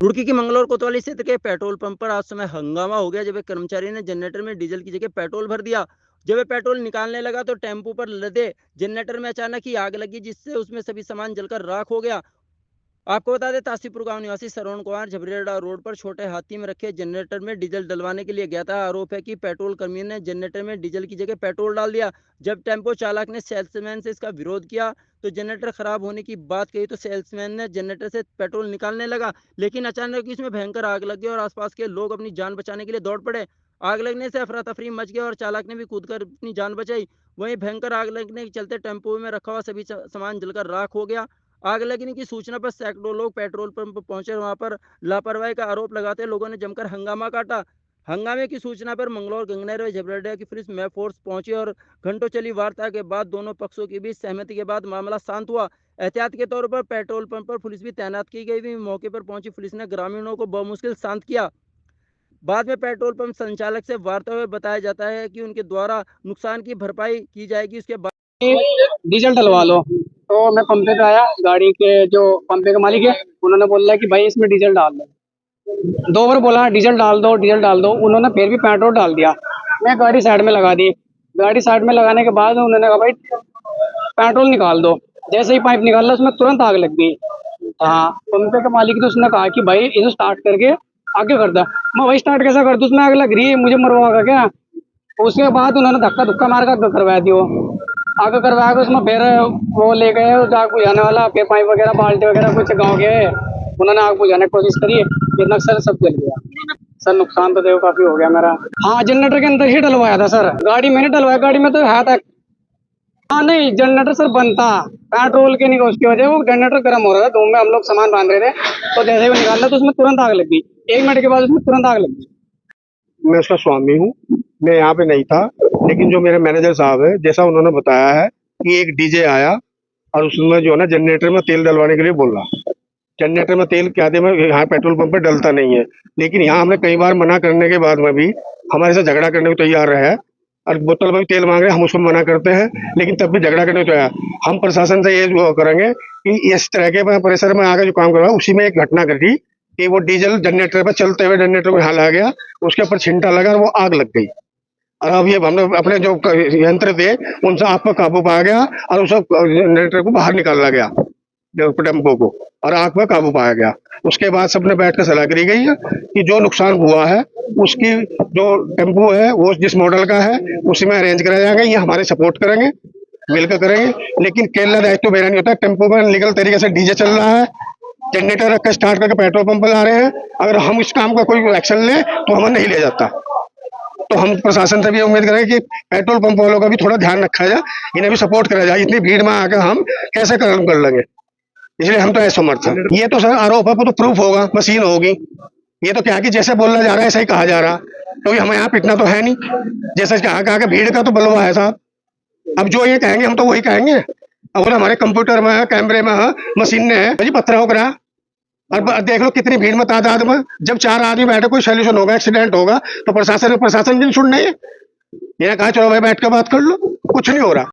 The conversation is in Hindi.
रुड़की की मंगलौर कोतवाली क्षेत्र के पेट्रोल पंप पर आज समय हंगामा हो गया जब एक कर्मचारी ने जनरेटर में डीजल की जगह पेट्रोल भर दिया। जब वह पेट्रोल निकालने लगा तो टेम्पो पर लदे जनरेटर में अचानक ही आग लगी, जिससे उसमें सभी सामान जलकर राख हो गया। आपको बता दें, तासीपुर गांव निवासी श्रवण कुमार झबरेड़ा रोड पर छोटे हाथी में रखे जनरेटर में डीजल डलवाने के लिए गया था। आरोप है कि पेट्रोल कर्मियों ने जनरेटर में डीजल की जगह पेट्रोल डाल दिया। जब टेम्पो चालक ने सेल्समैन से इसका विरोध किया तो जनरेटर खराब होने की बात कही तो सेल्समैन ने जनरेटर से पेट्रोल निकालने लगा, लेकिन अचानक इसमें भयंकर आग लग गई और आसपास के लोग अपनी जान बचाने के लिए दौड़ पड़े। आग लगने से अफरा तफरी मच गया और चालक ने भी कूदकर अपनी जान बचाई। वहीं भयंकर आग लगने के चलते टेम्पो में रखा हुआ सभी सामान जलकर राख हो गया। आग लगने की सूचना पर सैकड़ों लोग पेट्रोल पंप पहुंचे। वहां पर लापरवाही का आरोप लगाते लोगों ने जमकर हंगामा काटा। हंगामे की सूचना पर मंगलौर, गंगनहर व झबरेड़ा की पुलिस में फोर्स पहुंची और घंटों चली वार्ता के बाद दोनों पक्षों के बीच सहमति के बाद मामला शांत हुआ। एहतियात के तौर पर पेट्रोल पंप पर पुलिस भी तैनात की गई थी। मौके पर पहुंची पुलिस ने ग्रामीणों को बहुमुश्किल शांत किया। बाद में पेट्रोल पंप संचालक से वार्ता हुए बताया जाता है कि उनके द्वारा नुकसान की भरपाई की जाएगी। उसके बाद डीजल डलवा लो। तो मैं पंपे पे आया, गाड़ी के जो पंपे के मालिक है उन्होंने बोला कि भाई इसमें डीजल डाल दो। 2 बार बोला डीजल डाल दो, डीजल डाल दो। उन्होंने फिर भी पेट्रोल डाल दिया। मैं गाड़ी साइड में लगा दी। गाड़ी साइड में लगाने के बाद उन्होंने कहा भाई पेट्रोल निकाल दो। जैसे ही पाइप निकाला उसमें तुरंत आग लग गई। हाँ, पंपे के मालिक ने उसने कहा कि भाई इसे स्टार्ट करके आगे कर दो। मैं भाई स्टार्ट कैसा कर दूं, उसमें आग लग रही है, मुझे मरवाएगा क्या। उसके बाद उन्होंने धक्का धुक्का मार कर करवा दी। वो आगे करवा के उसमें फिर वो ले गए उस आग बुझाने वाला, फिर पाइप वगैरह बाल्टी वगैरह कुछ गाँव के उन्होंने आग बुझाने की कोशिश करी, इतना सर सब जल गया। सर नुकसान तो देखो काफी हो गया मेरा। हाँ, जनरेटर के अंदर ही डलवाया था सर। गाड़ी मैंने डलवाया, गाड़ी में तो है तक। हाँ नहीं, जनरेटर सर बनता पेट्रोल के नहीं, उसकी वजह वो जनरेटर गर्म हो रहा था। धूम में हम लोग सामान बांध रहे थे, तो जैसे ही वो निकाला तो उसमें तुरंत आग लग गई। 1 मिनट के बाद उसमें तुरंत आग लग गई। मैं उसका स्वामी हूँ। मैं यहाँ पे नहीं था, लेकिन जो मेरे मैनेजर साहब है, जैसा उन्होंने बताया है कि एक डीजे आया और उसमें जो है ना जनरेटर में तेल डलवाने के लिए बोला। जनरेटर में तेल क्या दे, यहाँ पेट्रोल पंप पे डलता नहीं है, लेकिन यहाँ हमने कई बार मना करने के बाद में भी हमारे साथ झगड़ा करने को तैयार रहे और बोतल में भी तेल मांग रहे, हम उसको मना करते हैं, लेकिन तब भी झगड़ा करने को तैयार। हम प्रशासन से ये जो करेंगे कि इस तरह के परिसर में आगे जो काम करवा, उसी में एक घटना घटी कि वो डीजल जनरेटर पर चलते हुए जनरेटर को यहाँ ला गया, उसके ऊपर छिंटा लगा और वो आग लग गई। और अब ये हमने अपने जो यंत्र थे उनसे आग पर काबू पाया गया और उस जनरेटर को बाहर निकाला गया, टेम्पो को, और आग पर काबू पाया गया। उसके बाद सबने बैठ कर सलाह करी गई है कि जो नुकसान हुआ है उसकी जो टेम्पो है वो जिस मॉडल का है उसी में अरेंज कराया जाएगा। ये हमारे सपोर्ट करेंगे, मिलकर करेंगे, लेकिन केवल दायित्व मेरा नहीं होता। टेम्पो में लीगल तरीके से डीजे चल रहा है, जनरेटर रख कर स्टार्ट करके पेट्रोल पंप ला रहे हैं। अगर हम इस काम का कोई एक्शन लें तो हमें नहीं ले जाता। तो हम प्रशासन से भी उम्मीद करें कि पेट्रोल पंप वालों का भी थोड़ा ध्यान रखा जाए, इन्हें भी सपोर्ट करा जाए। इतनी भीड़ में आकर हम कैसे काम कर लेंगे, इसलिए हम तो असमर्थ हैं। ये तो सर आरोप है, वो तो प्रूफ होगा, मशीन होगी। ये तो क्या कि जैसे बोला जा रहा है ऐसा ही कहा जा रहा, क्योंकि हमें यहाँ पिटना तो है नहीं। जैसे कहा कि भीड़ का तो बलवा है साहब। अब जो ये कहेंगे हम तो वही कहेंगे। अब हमारे कंप्यूटर में है, कैमरे में है, मशीन है, पत्थर हो करा। और देख लो कितनी भीड़ में, तादाद में जब 4 आदमी बैठे कोई सोल्यूशन होगा, एक्सीडेंट होगा, तो प्रशासन की सुन नहीं है। ये कहा चलो भाई बैठ कर बात कर लो, कुछ नहीं हो रहा।